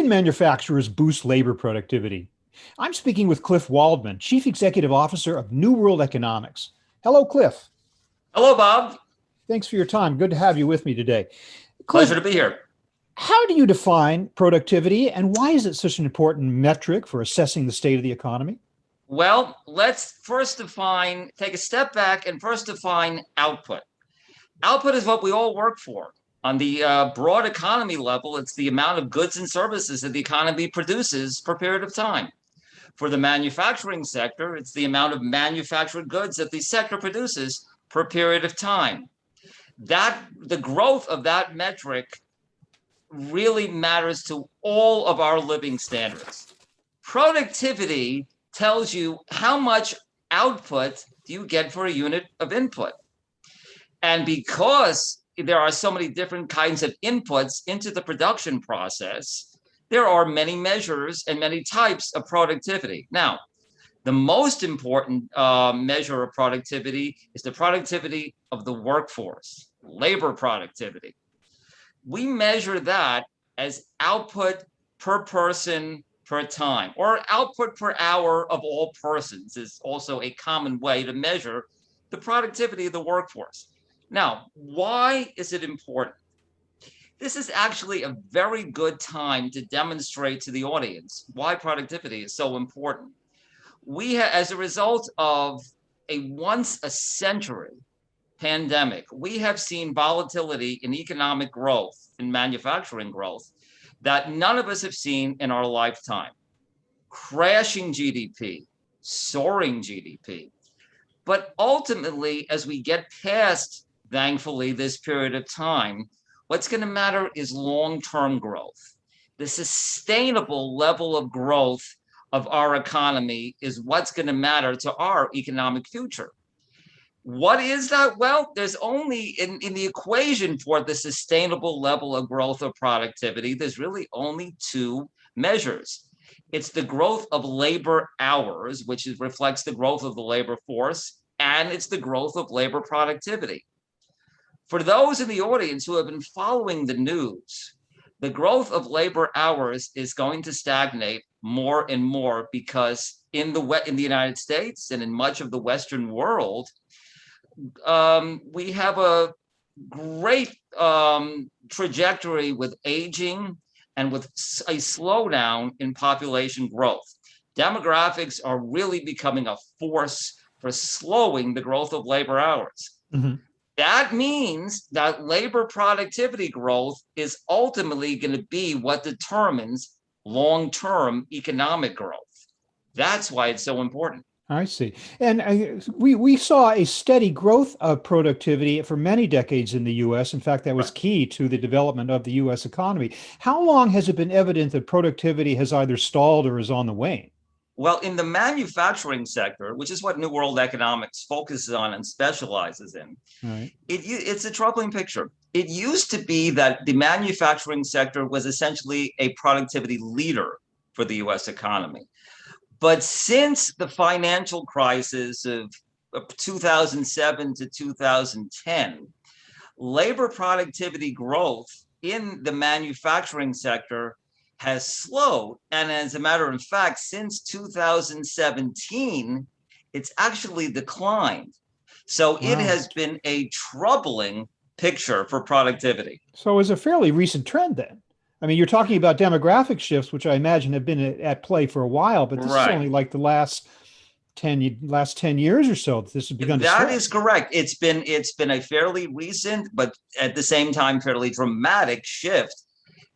can manufacturers boost labor productivity? I'm speaking with Cliff Waldman, Chief Executive Officer of New World Economics. Hello, Cliff. Hello, Bob. Thanks for your time. Good to have you with me today. Cliff, Pleasure to be here. how do you define productivity and why is it such an important metric for assessing the state of the economy? Well, let's take a step back and first define output. Output is what we all work for. On the broad economy level, it's the amount of goods and services that the economy produces per period of time. For the manufacturing sector, it's the amount of manufactured goods that the sector produces per period of time. The growth of that metric really matters to all of our living standards. Productivity tells you how much output do you get for a unit of input. And because there are so many different kinds of inputs into the production process, there are many measures and many types of productivity. Now, the most important measure of productivity is the productivity of the workforce, labor productivity. We measure that as output per person per time, or output per hour of all persons is also a common way to measure the productivity of the workforce. Now, why is it important? This is actually a very good time to demonstrate to the audience why productivity is so important. As a result of a once a century pandemic, we have seen volatility in economic growth, in manufacturing growth, that none of us have seen in our lifetime. Crashing GDP, soaring GDP. But ultimately, as we get past, thankfully, this period of time, what's going to matter is long-term growth. The sustainable level of growth of our economy is what's going to matter to our economic future. What is that? Well, there's only in the equation for the sustainable level of growth of productivity, there's really only two measures. It's the growth of labor hours, which reflects the growth of the labor force, and it's the growth of labor productivity. For those in the audience who have been following the news, the growth of labor hours is going to stagnate more and more because in the United States and in much of the Western world, we have a great trajectory with aging and with a slowdown in population growth. Demographics are really becoming a force for slowing the growth of labor hours. Mm-hmm. That means that labor productivity growth is ultimately going to be what determines long-term economic growth. That's why it's so important. I see. And we saw a steady growth of productivity for many decades in the U.S. In fact, that was key to the development of the U.S. economy. How long has it been evident that productivity has either stalled or is on the wane? Well, in the manufacturing sector, which is what New World Economics focuses on and specializes in, right, it's a troubling picture. It used to be that the manufacturing sector was essentially a productivity leader for the U.S. economy. But since the financial crisis of 2007 to 2010, labor productivity growth in the manufacturing sector has slowed. And as a matter of fact, since 2017, it's actually declined. So it has been a troubling picture for productivity. So it's a fairly recent trend then. I mean, you're talking about demographic shifts, which I imagine have been at play for a while, but this is only like the last 10 years or so that this has begun to spread. That is correct. It's been a fairly recent, but at the same time, fairly dramatic shift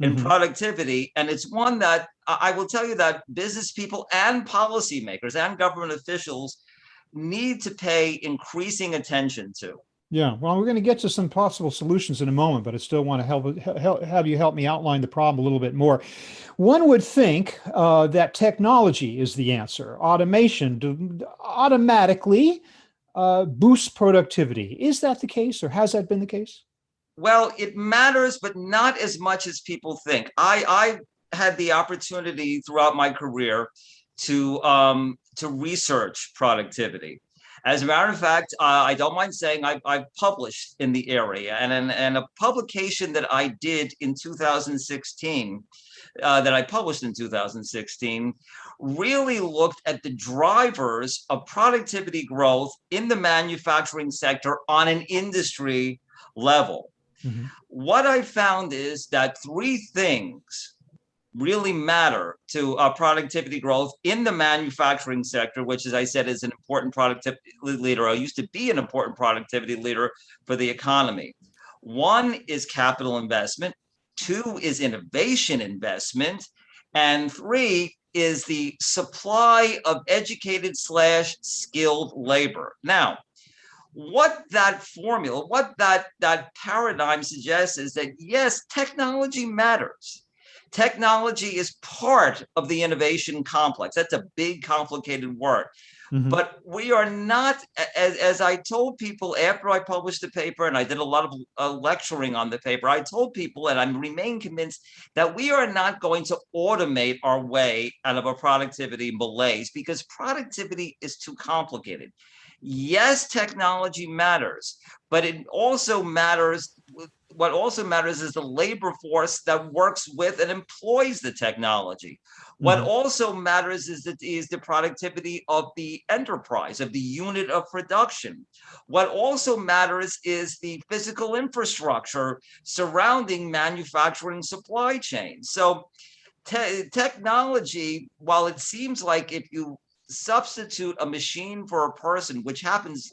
in productivity. And it's one that I will tell you that business people and policymakers and government officials need to pay increasing attention to. Yeah, well, we're going to get to some possible solutions in a moment, but I still want to have you help me outline the problem a little bit more. One would think that technology is the answer. Automation automatically boosts productivity. Is that the case, or has that been the case? Well, it matters, but not as much as people think. I had the opportunity throughout my career to research productivity. As a matter of fact, I don't mind saying I've published in the area, and a publication that I did in 2016 that I published in 2016 really looked at the drivers of productivity growth in the manufacturing sector on an industry level. Mhm. What I found is that three things really matter to productivity growth in the manufacturing sector, which, as I said, is an important productivity leader. I used to be an important productivity leader for the economy. One is capital investment, two is innovation investment, and three is the supply of educated slash skilled labor. Now, what that formula, what that paradigm suggests is that yes, technology matters. Technology is part of the innovation complex. That's a big, complicated word. Mhm. But we are not, as I told people after I published the paper, and I did a lot of lecturing on the paper, I told people, and I remain convinced, that we are not going to automate our way out of a productivity malaise because productivity is too complicated. Yes, technology matters, but it also matters. What also matters is the labor force that works with and employs the technology. What Mhm. also matters is the productivity of the enterprise, of the unit of production. What also matters is the physical infrastructure surrounding manufacturing supply chains. So technology, while it seems like if you substitute a machine for a person, which happens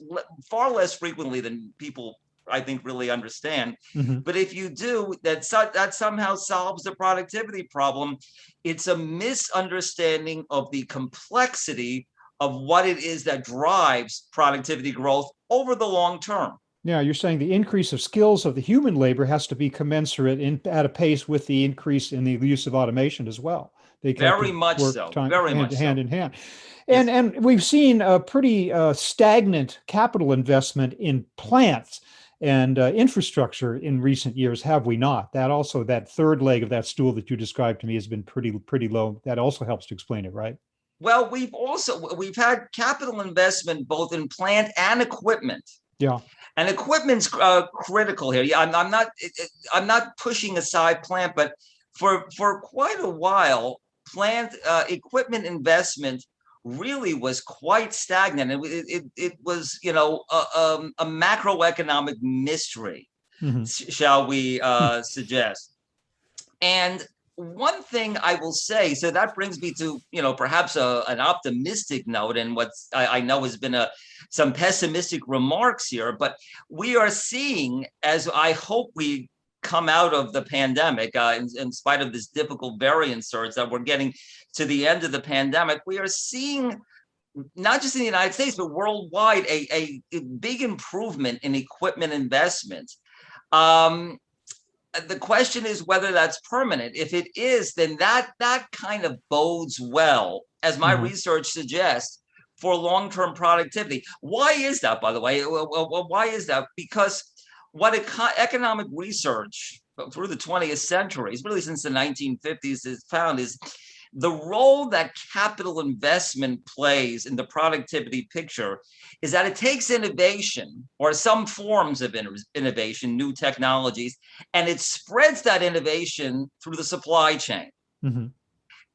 far less frequently than people I think really understand. Mhm. But if you do, that somehow solves the productivity problem. It's a misunderstanding of the complexity of what it is that drives productivity growth over the long term. Yeah, you're saying the increase of skills of the human labor has to be commensurate at a pace with the increase in the use of automation as well. They have Very to much work so. Very much so. hand in hand. Yes. And we've seen a pretty stagnant capital investment in plants and infrastructure in recent years, have we not? That also, that third leg of that stool that you described to me has been pretty low. That also helps to explain it, right? Well, we've had capital investment both in plant and equipment. Yeah. And equipment's critical here. Yeah, I'm not pushing aside plant, but for quite a while, plant equipment investment really was quite stagnant. It was, a macroeconomic mystery, Hmm. shall we suggest. And one thing I will say, so that brings me to, perhaps an optimistic note, and what I know has been some pessimistic remarks here, but we are seeing, as I hope we come out of the pandemic, in spite of this difficult variant surge that we're getting to the end of the pandemic, we are seeing not just in the United States, but worldwide, a big improvement in equipment investment. Um, the question is whether that's permanent. If it is, then that kind of bodes well, as my Uh-huh. research suggests, for long-term productivity. Why is that, by the way? Well, why is that? Because what economic research through the 20th century, really since the 1950s, has found is the role that capital investment plays in the productivity picture is that it takes innovation or some forms of innovation, new technologies, and it spreads that innovation through the supply chain. Hmm.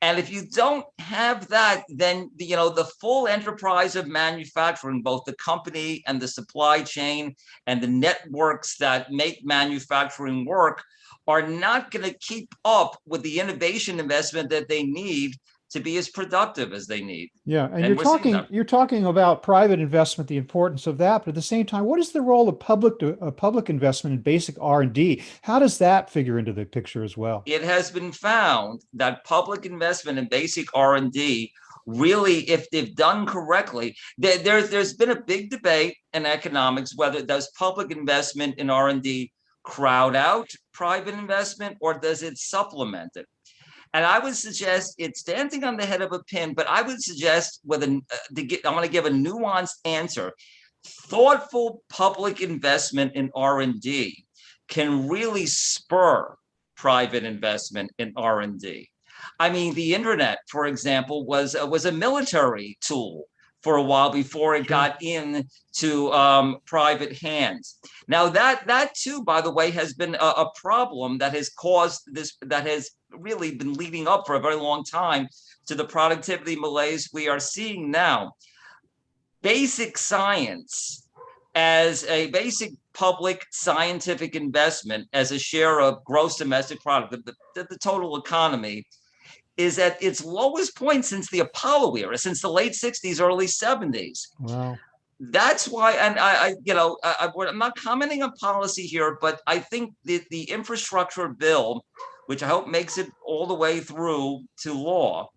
And if you don't have that, then the full enterprise of manufacturing, both the company and the supply chain and the networks that make manufacturing work, are not going to keep up with the innovation investment that they need to be as productive as they need. Yeah, and And we're seeing that. you're talking about private investment, the importance of that, but at the same time, what is the role of public investment in basic R&D? How does that figure into the picture as well? It has been found that public investment in basic R&D really, if done correctly, there's been a big debate in economics whether does public investment in R&D crowd out private investment or does it supplement it? And I would suggest it's dancing on the head of a pin, but I would suggest I'm going to give a nuanced answer. Thoughtful public investment in R&D can really spur private investment in R&D. I mean, the internet, for example, was a military tool for a while before it Sure. got into private hands. Now that too, by the way, has been a problem that has caused this, that has really been leading up for a very long time to the productivity malaise we are seeing now. Basic science as a basic public scientific investment as a share of gross domestic product, the total economy, is at its lowest point since the Apollo era, since the late 60s, early 70s. Wow. That's why, and I'm not commenting on policy here, but I think the infrastructure bill, which I hope makes it all the way through to law,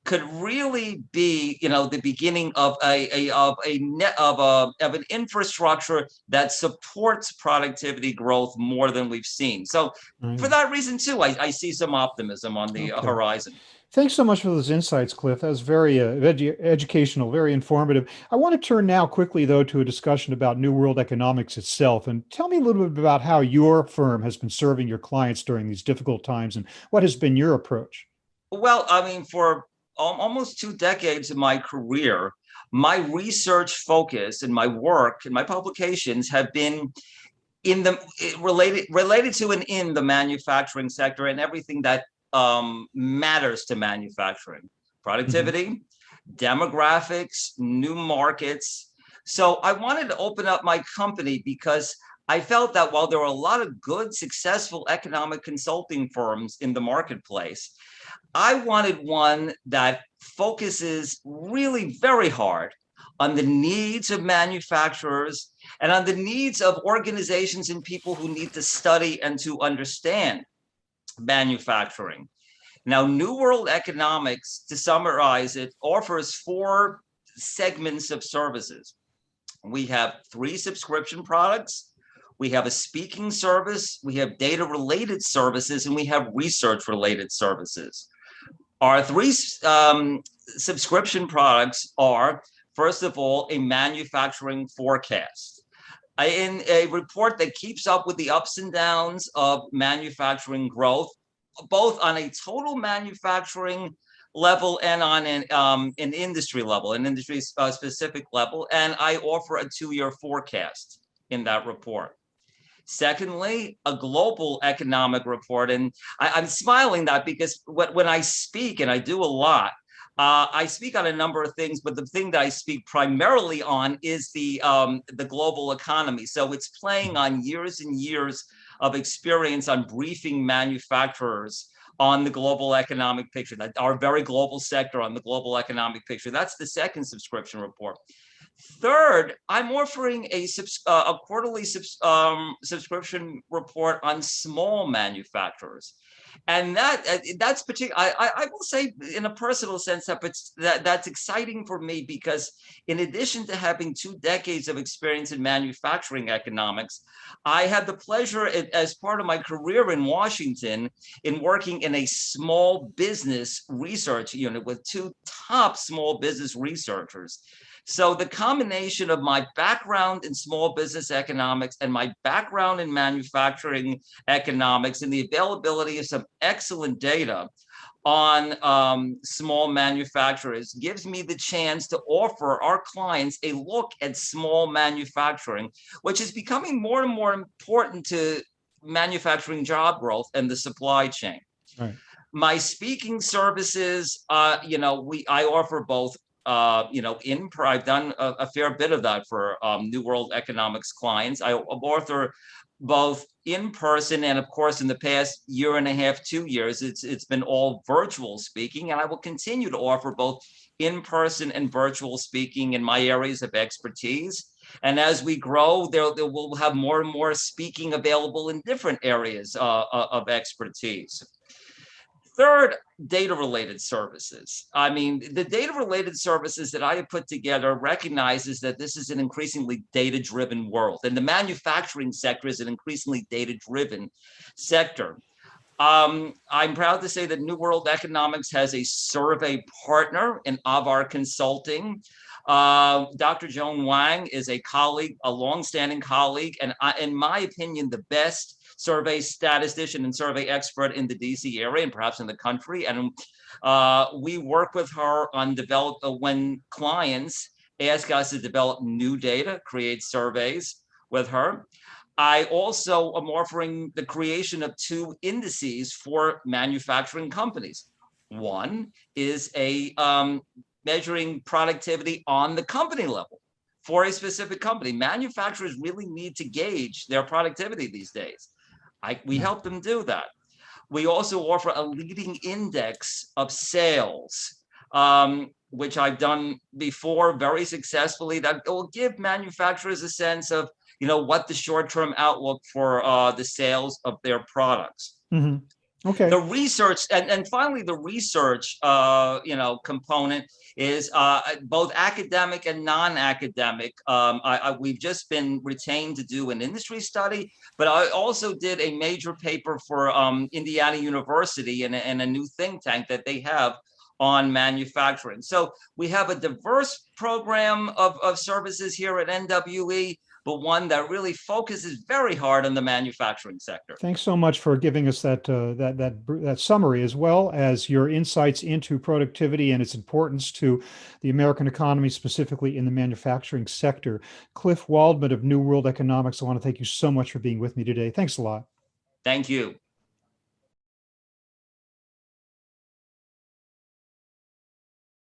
could really be, the beginning of an infrastructure that supports productivity growth more than we've seen. So, for Right. that reason too, I see some optimism on the Okay. horizon. Thanks so much for those insights, Cliff. That was very educational, very informative. I want to turn now quickly, though, to a discussion about New World economics itself. And tell me a little bit about how your firm has been serving your clients during these difficult times and what has been your approach. Well, I mean, for almost 2 decades of my career, my research focus and my work and my publications have been in the related to and in the manufacturing sector and everything that matters to manufacturing: Hmm. productivity, demographics, new markets. So I wanted to open up my company because I felt that while there were a lot of good, successful economic consulting firms in the marketplace, I wanted one that focuses really very hard on the needs of manufacturers and on the needs of organizations and people who need to study and to understand manufacturing. Now, New World Economics, to summarize it, offers 4 segments of services. We have 3 subscription products. We have a speaking service, we have data related services, and we have research related services. Our 3 subscription products are, first of all, a manufacturing forecast, in a report that keeps up with the ups and downs of manufacturing growth, both on a total manufacturing level and on an industry level, an industry specific level. And I offer a 2-year forecast in that report. Secondly, a global economic report. And I'm smiling that because when I speak, and I do a lot, I speak on a number of things, but the thing that I speak primarily on is the global economy. So it's playing on years and years of experience on briefing manufacturers on the global economic picture, that our very global sector on the global economic picture. That's the second subscription report. Third, I'm offering a quarterly subscription report on small manufacturers. And that's particular. I will say, in a personal sense, that's exciting for me because, in addition to having 2 decades of experience in manufacturing economics, I had the pleasure, as part of my career in Washington, in working in a small business research unit with 2 top small business researchers. So the combination of my background in small business economics and my background in manufacturing economics and the availability of some excellent data on small manufacturers gives me the chance to offer our clients a look at small manufacturing, which is becoming more and more important to manufacturing job growth and the supply chain. Right. My speaking services, I offer both. I've done a fair bit of that for New World Economics clients. I author both in person and, of course, in the past year and a half, 2 years, it's been all virtual speaking, and I will continue to offer both in person and virtual speaking in my areas of expertise. And as we grow, there will have more and more speaking available in different areas of expertise. Third, data-related services. I mean, the data-related services that I have put together recognizes that this is an increasingly data-driven world, and the manufacturing sector is an increasingly data-driven sector. I'm proud to say that New World Economics has a survey partner in Avar Consulting. Dr. Joan Wang is a colleague, a longstanding colleague, and in my opinion, the best survey statistician and survey expert in the DC area and perhaps in the country. And we work with her on when clients ask us to develop new data, create surveys with her. I also am offering the creation of two indices for manufacturing companies. One is a measuring productivity on the company level for a specific company. Manufacturers really need to gauge their productivity these days. We help them do that. We also offer a leading index of sales, which I've done before very successfully. That will give manufacturers a sense of, what the short-term outlook for the sales of their products. Mhm. Okay. The research, and finally the research component is both academic and non-academic. We've just been retained to do an industry study, but I also did a major paper for Indiana University and a new think tank that they have on manufacturing. So we have a diverse program of services here at NWE, but one that really focuses very hard on the manufacturing sector. Thanks so much for giving us that summary, as well as your insights into productivity and its importance to the American economy, specifically in the manufacturing sector. Cliff Waldman of New World Economics, I want to thank you so much for being with me today. Thanks a lot. Thank you.